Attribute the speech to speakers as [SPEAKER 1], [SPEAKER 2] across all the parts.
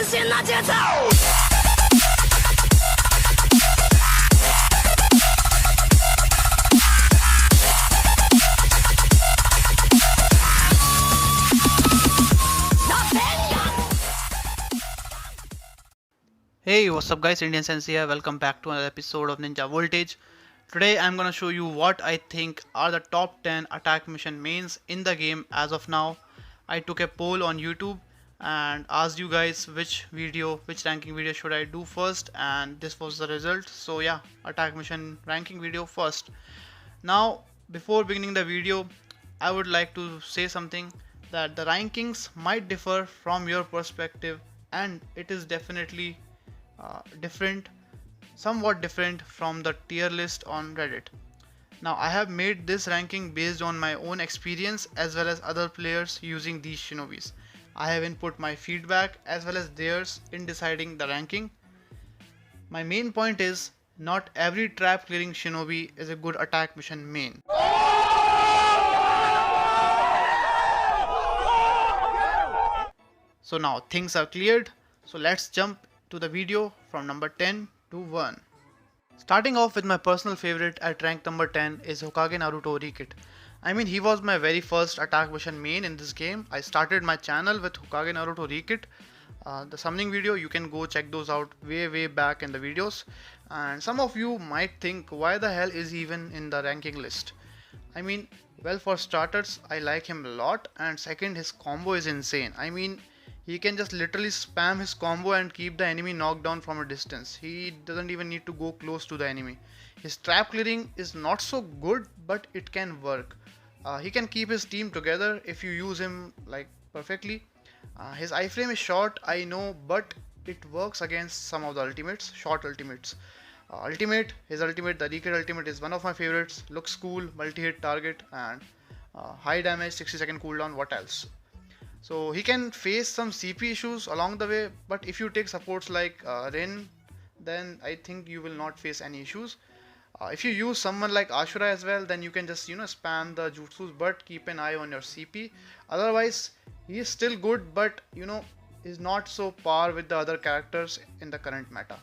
[SPEAKER 1] 新的节奏。
[SPEAKER 2] Hey, what's up guys, Indian Sense here. Welcome back to another episode of Ninja Voltage. Today I'm gonna show you what I think are the top 10 attack mission mains in the game as of now. I took a poll on YouTube and asked you guys which ranking video should I do first, and this was the result. So yeah, attack mission ranking video first. Now, before beginning the video, I would like to say something that the rankings might differ from your perspective, and it is definitely different, somewhat different from the tier list on Reddit. Now, I have made this ranking based on my own experience as well as other players using these shinobis. I have input my feedback as well as theirs in deciding the ranking. My main point is not every trap clearing shinobi is a good attack mission main. So now things are cleared, so let's jump to the video from number 10 to 1. Starting off with my personal favorite at rank number 10 is Hokage Naruto Rikit. I mean, he was my very first attack mission main in this game. I started my channel with Hokage Naruto Rikit. The summoning video, you can go check those out way back in the videos. And some of you might think, why the hell is he even in the ranking list? I mean, well, for starters, I like him a lot, and second, his combo is insane. I mean, he can just literally spam his combo and keep the enemy knocked down from a distance. He doesn't even need to go close to the enemy. His trap clearing is not so good, but it can work. He can keep his team together if you use him like perfectly. His iframe is short, I know, but it works against some of the ultimates, short ultimates. His ultimate, the Rikid ultimate, is one of my favorites. Looks cool, multi-hit target, and high damage, 60-second cooldown. What else? So he can face some CP issues along the way, but if you take supports like Rin, then I think you will not face any issues. If you use someone like Ashura as well, then you can just spam the jutsus, but keep an eye on your CP. Otherwise, he is still good, but is not so par with the other characters in the current meta.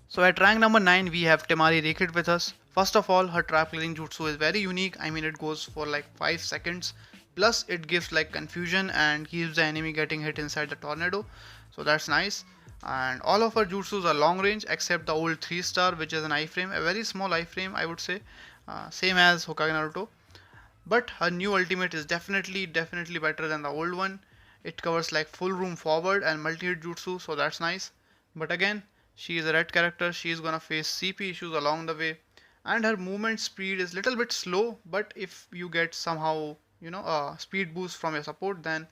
[SPEAKER 2] So at rank number 9 we have Temari Rikid with us. First of all, her trap clearing jutsu is very unique. I mean, it goes for like 5 seconds. Plus it gives like confusion and keeps the enemy getting hit inside the tornado. So that's nice. And all of her jutsus are long range except the old 3-star, which is an iframe. A very small iframe, I would say. Same as Hokage Naruto. But her new ultimate is definitely better than the old one. It covers like full room forward and multi-hit jutsu, so that's nice. But again, she is a red character. She is gonna face CP issues along the way. And her movement speed is little bit slow, but if you get somehow a speed boost from your support, then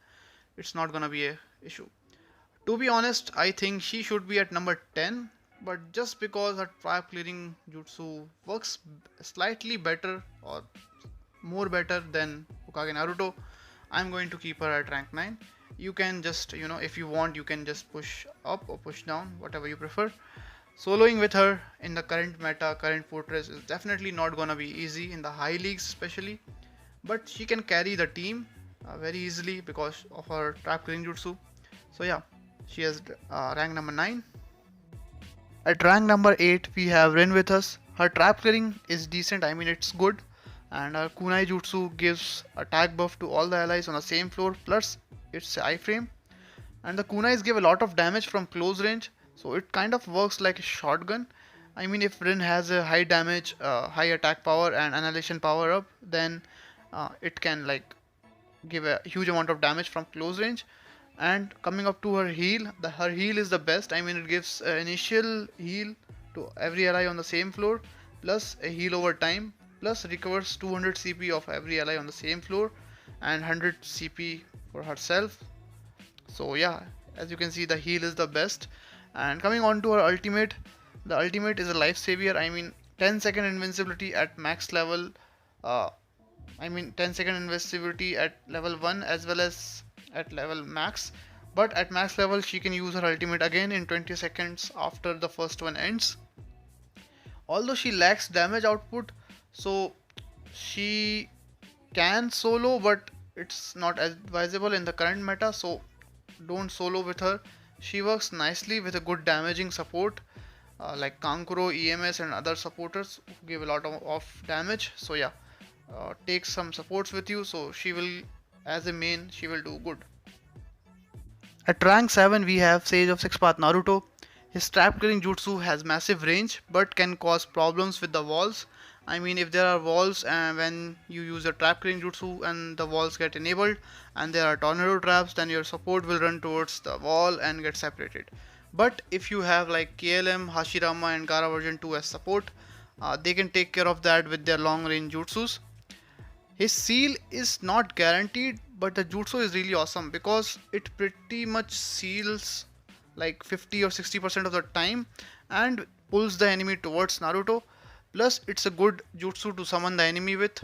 [SPEAKER 2] it's not gonna be a issue. To be honest, I think she should be at number 10, but just because her trap clearing jutsu works slightly better or more better than Hokage Naruto, I'm going to keep her at rank 9. You can just if you want, you can just push up or push down, whatever you prefer. Soloing with her in the current meta, current fortress, is definitely not gonna be easy in the high leagues especially, but she can carry the team very easily because of her trap clearing jutsu. So yeah, she has rank number 9. At rank number 8 we have Rin with us. Her trap clearing is decent, I mean it's good, and her kunai jutsu gives attack buff to all the allies on the same floor, plus it's iframe, and the kunais give a lot of damage from close range, so it kind of works like a shotgun. I mean, if Rin has a high damage, high attack power and annihilation power up, then it can like give a huge amount of damage from close range. And coming up to her heal, her heal is the best. I mean, it gives initial heal to every ally on the same floor, plus a heal over time, plus recovers 200 CP of every ally on the same floor, and 100 CP for herself. So yeah, as you can see, the heal is the best. And coming on to her ultimate, the ultimate is a life savior. I mean, 10-second invincibility at max level. 10-second invincibility at level 1 as well as at level max. But at max level, she can use her ultimate again in 20 seconds after the first one ends. Although she lacks damage output, so she can solo, but it's not advisable in the current meta. So don't solo with her. She works nicely with a good damaging support like Kankuro, EMS, and other supporters who give a lot of damage. So yeah, take some supports with you. So she will, as a main, she will do good. At rank 7 we have Sage of Six Path Naruto. His trap killing jutsu has massive range but can cause problems with the walls. I mean, if there are walls and when you use a trap killing jutsu and the walls get enabled and there are tornado traps, then your support will run towards the wall and get separated. But if you have like KLM, Hashirama and Gara version 2 as support, they can take care of that with their long range jutsus. His seal is not guaranteed, but the jutsu is really awesome because it pretty much seals like 50 or 60% of the time and pulls the enemy towards Naruto. Plus, it's a good jutsu to summon the enemy with.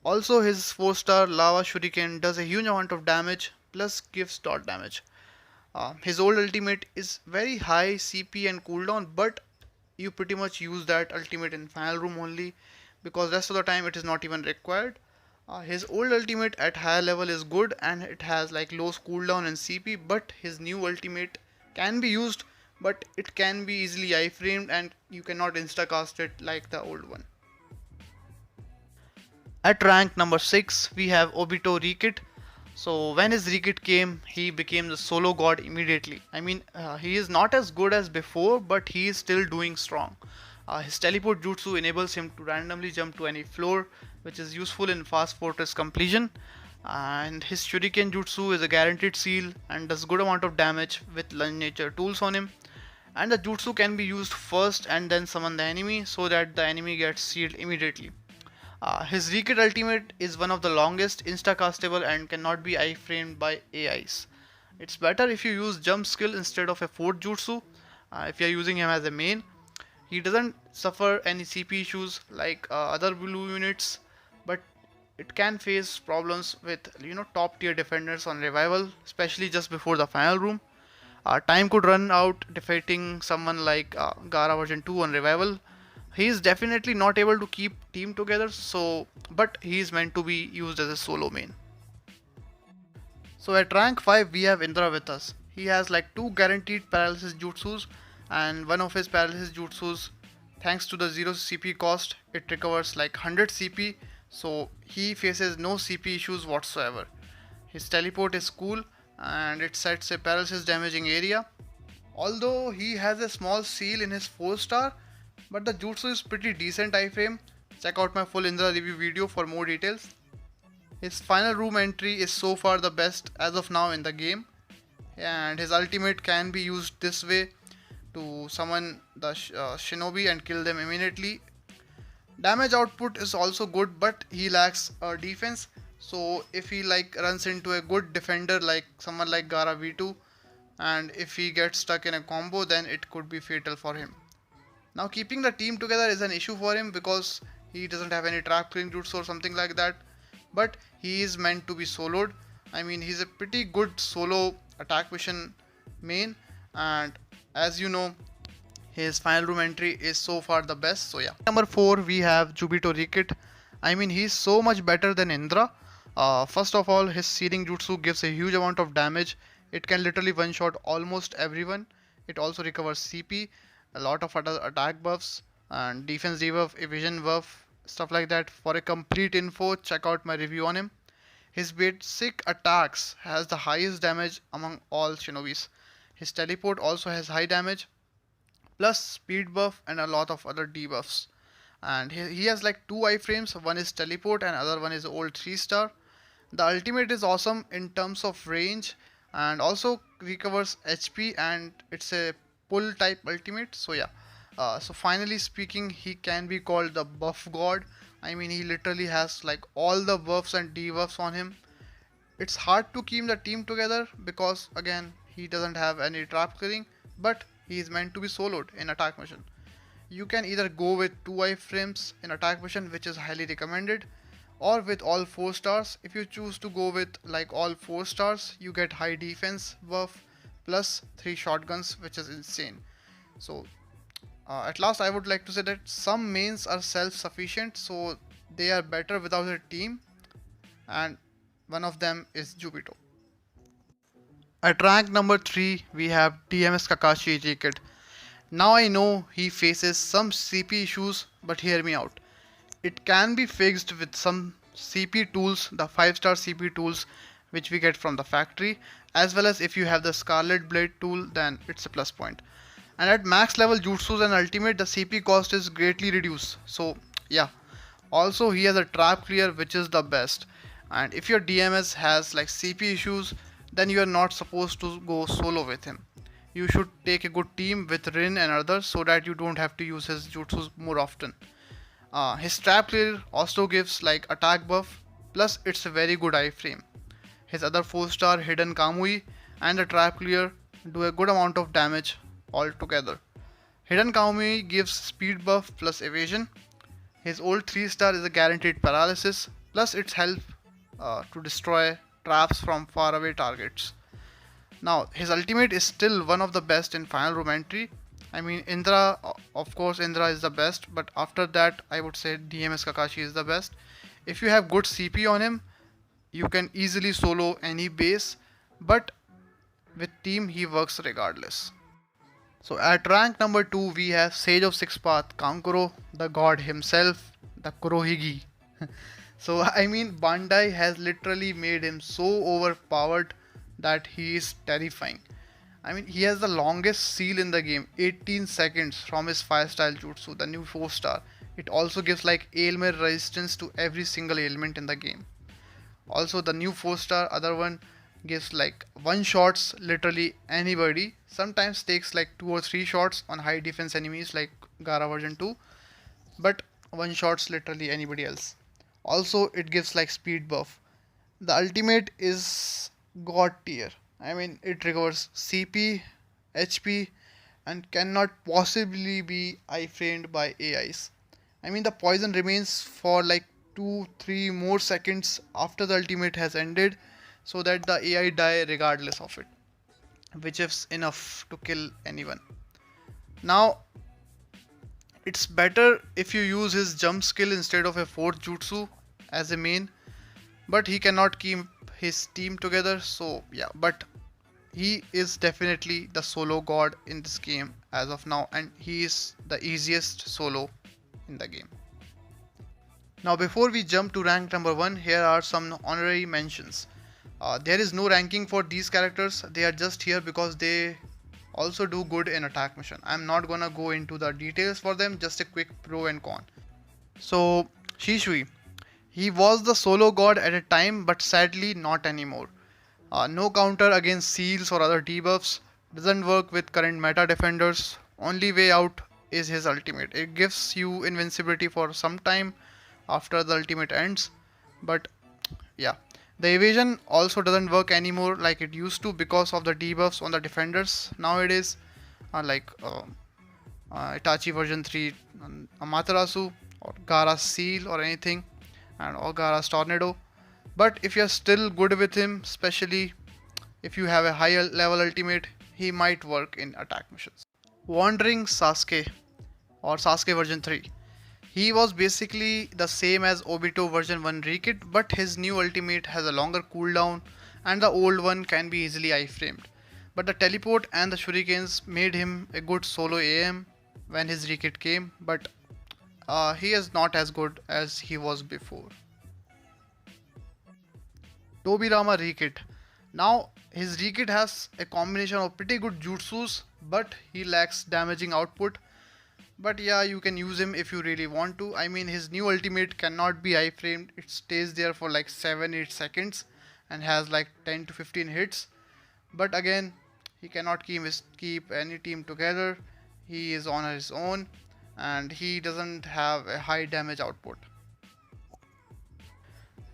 [SPEAKER 2] Also, his 4-star lava shuriken does a huge amount of damage plus gives dot damage. His old ultimate is very high CP and cooldown, but you pretty much use that ultimate in final room only because rest of the time it is not even required. His old ultimate at higher level is good and it has like low cooldown and CP, but his new ultimate can be used, but it can be easily iframed and you cannot instacast it like the old one. At rank number 6, we have Obito Rikit. So when his Rikit came, he became the solo god immediately. I mean, he is not as good as before, but he is still doing strong. His teleport jutsu enables him to randomly jump to any floor, which is useful in fast fortress completion. And his shuriken jutsu is a guaranteed seal and does good amount of damage with lunge nature tools on him. And the jutsu can be used first and then summon the enemy so that the enemy gets sealed immediately. His Rekid ultimate is one of the longest, instacastable and cannot be iframed by AIs. It's better if you use jump skill instead of a fourth jutsu. If you're using him as a main, he doesn't suffer any CP issues like other blue units, but it can face problems with top tier defenders on revival, especially just before the final room. Time could run out defeating someone like Gara version 2 on revival. He is definitely not able to keep team together, so but he is meant to be used as a solo main. So at rank 5 we have Indra with us. He has like 2 guaranteed paralysis jutsus and one of his paralysis jutsus, thanks to the 0 CP cost, it recovers like 100 CP, so he faces no CP issues whatsoever. His teleport is cool and it sets a paralysis damaging area. Although he has a small seal in his 4-star, but the jutsu is pretty decent iframe. Check out my full Indra review video for more details. His final room entry is so far the best as of now in the game, and his ultimate can be used this way to summon the shinobi and kill them immediately. Damage output is also good, but he lacks defense, so if he like runs into a good defender like someone like Gara V2, and if he gets stuck in a combo, then it could be fatal for him. Now keeping the team together is an issue for him because he doesn't have any trap killing roots or something like that, but he is meant to be soloed. I mean, he's a pretty good solo attack mission main, and as you know, his final room entry is so far the best. So yeah. Number 4 we have Jubito Rikit. I mean, he's so much better than Indra. First of all, his searing jutsu gives a huge amount of damage. It can literally one shot almost everyone. It also recovers CP, a lot of other attack buffs and defense debuff, evasion buff, stuff like that. For a complete info, check out my review on him. His basic attacks has the highest damage among all shinobis. His teleport also has high damage, plus speed buff and a lot of other debuffs. And he has like 2 iframes, one is teleport and other one is old 3-star. The ultimate is awesome in terms of range and also recovers HP, and it's a pull type ultimate. So yeah, so finally speaking, he can be called the buff god. I mean, he literally has like all the buffs and debuffs on him. It's hard to keep the team together because again, he doesn't have any trap clearing, but he is meant to be soloed in attack mission. You can either go with 2 iframes in attack mission, which is highly recommended, or with all 4 stars. If you choose to go with like all 4 stars, you get high defense buff plus 3 shotguns, which is insane. So at last I would like to say that some mains are self-sufficient, so they are better without a team, and one of them is Jubito. At rank number 3, we have DMS Kakashi J-Kid. Now I know he faces some CP issues, but hear me out. It can be fixed with some CP tools, the 5-star CP tools which we get from the factory, as well as if you have the Scarlet Blade tool, then it's a plus point. And at max level jutsus and ultimate, the CP cost is greatly reduced. So yeah, also he has a trap clear which is the best. And if your DMS has like CP issues, then you are not supposed to go solo with him. You should take a good team with Rin and others so that you don't have to use his jutsus more often. His trap clear also gives like attack buff, plus it's a very good iframe. His other 4-star hidden Kamui and the trap clear do a good amount of damage altogether. Hidden Kamui gives speed buff plus evasion. His old 3-star is a guaranteed paralysis, plus its help to destroy traps from faraway targets. Now, his ultimate is still one of the best in Final Room entry. I mean, Indra, of course, Indra is the best, but after that, I would say DMS Kakashi is the best. If you have good CP on him, you can easily solo any base, but with team, he works regardless. So, at rank number 2, we have Sage of Six Path, Kankuro, the god himself, the Kurohige. So, I mean, Bandai has literally made him so overpowered that he is terrifying. I mean, he has the longest seal in the game, 18 seconds from his fire style jutsu, the new 4-star. It also gives like ailment resistance to every single ailment in the game. Also, the new 4-star, other one, gives like one shots literally anybody. Sometimes takes like 2 or 3 shots on high defense enemies like Gara version 2, but one shots literally anybody else. Also, it gives like speed buff. The ultimate is god tier. I mean, it recovers CP, HP, and cannot possibly be iframed by AIs. I mean, the poison remains for like 2 3 more seconds after the ultimate has ended, so that the AI die regardless of it, which is enough to kill anyone. Now, it's better if you use his jump skill instead of a 4th jutsu as a main, but he cannot keep his team together, so yeah, but he is definitely the solo god in this game as of now, and he is the easiest solo in the game. Now, before we jump to rank number 1, here are some honorary mentions. There is no ranking for these characters, they are just here because they also do good in attack mission. I'm not gonna go into the details for them, just a quick pro and con. So, Shishui, he was the solo god at a time, but sadly not anymore. No counter against seals or other debuffs, doesn't work with current meta defenders. Only way out is his ultimate. It gives you invincibility for some time after the ultimate ends, but yeah. The evasion also doesn't work anymore like it used to because of the debuffs on the defenders nowadays, like Itachi version 3, Amaterasu, or Gara's Seal, or anything, and or Gara's Tornado. But if you're still good with him, especially if you have a higher level ultimate, he might work in attack missions. Wandering Sasuke, or Sasuke version 3. He was basically the same as Obito version 1 Rekit, but his new ultimate has a longer cooldown and the old one can be easily iframed. But the teleport and the shurikens made him a good solo AM when his Rekit came, but he is not as good as he was before. Tobirama Rekit. Now his Rekit has a combination of pretty good jutsus, but he lacks damaging output. But yeah, you can use him if you really want to. I mean, his new ultimate cannot be iframed. It stays there for like 7-8 seconds and has like 10 to 15 hits. But again, he cannot keep any team together. He is on his own and he doesn't have a high damage output.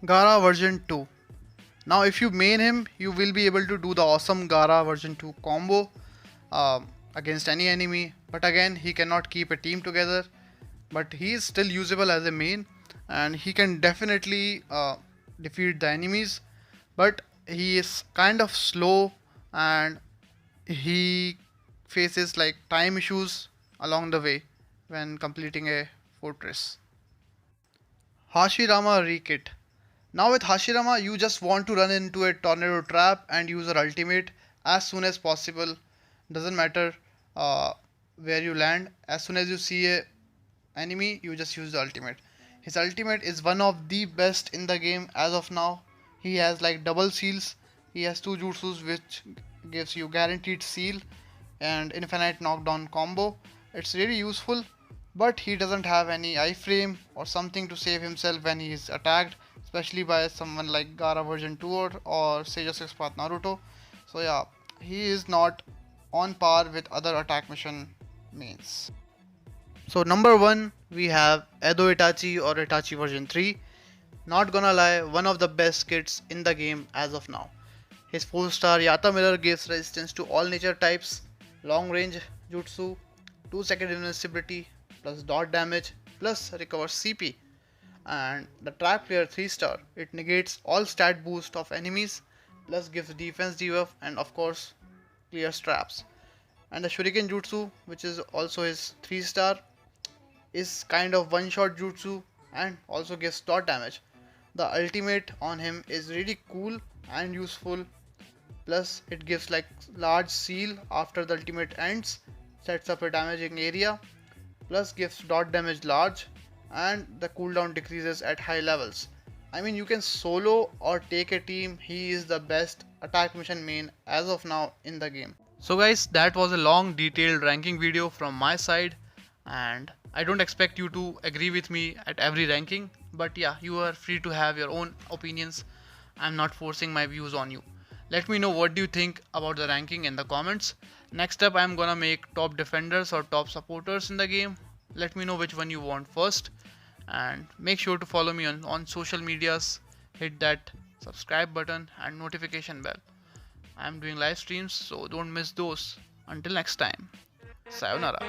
[SPEAKER 2] Gara version 2. Now if you main him, you will be able to do the awesome Gara version 2 combo against any enemy, but again he cannot keep a team together, but he is still usable as a main and he can definitely defeat the enemies, but he is kind of slow and he faces like time issues along the way when completing a fortress. Hashirama Rekit. Now with Hashirama, you just want to run into a tornado trap and use her ultimate. as soon as possible. Doesn't matter uh, where you land. As soon as you see a enemy, you just use the ultimate. His ultimate is one of the best in the game as of now. He has like double seals. He has two jutsus which gives you guaranteed seal and infinite knockdown combo. It's really useful, but he doesn't have any iframe or something to save himself when he is attacked, especially by someone like Gara version 2 or Sage of Six Path Naruto. So yeah, he is not on par with other attack mission mains. So number 1 we have Edo Itachi or Itachi version 3. Not gonna lie, one of the best kits in the game as of now. His 4-star Yata Mirror gives resistance to all nature types, long range jutsu, 2-second invincibility, plus dot damage, plus recovers CP. And the Trap Player 3-star, it negates all stat boost of enemies, plus gives defense debuff and of course clears traps. And the Shuriken Jutsu, which is also his 3-star, is kind of one shot jutsu and also gives dot damage. The ultimate on him is really cool and useful, plus it gives like large seal after the ultimate ends, sets up a damaging area, plus gives dot damage large, and the cooldown decreases at high levels. I mean, you can solo or take a team. He is the best attack mission main as of now in the game. So guys, that was a long detailed ranking video from my side, and I don't expect you to agree with me at every ranking, but yeah, you are free to have your own opinions. I'm not forcing my views on you. Let me know what do you think about the ranking in the comments. Next up, I'm gonna make top defenders or top supporters in the game. Let me know which one you want first, and make sure to follow me on social medias. Hit that subscribe button and notification bell. I'm doing live streams, so don't miss those. Until next time, sayonara.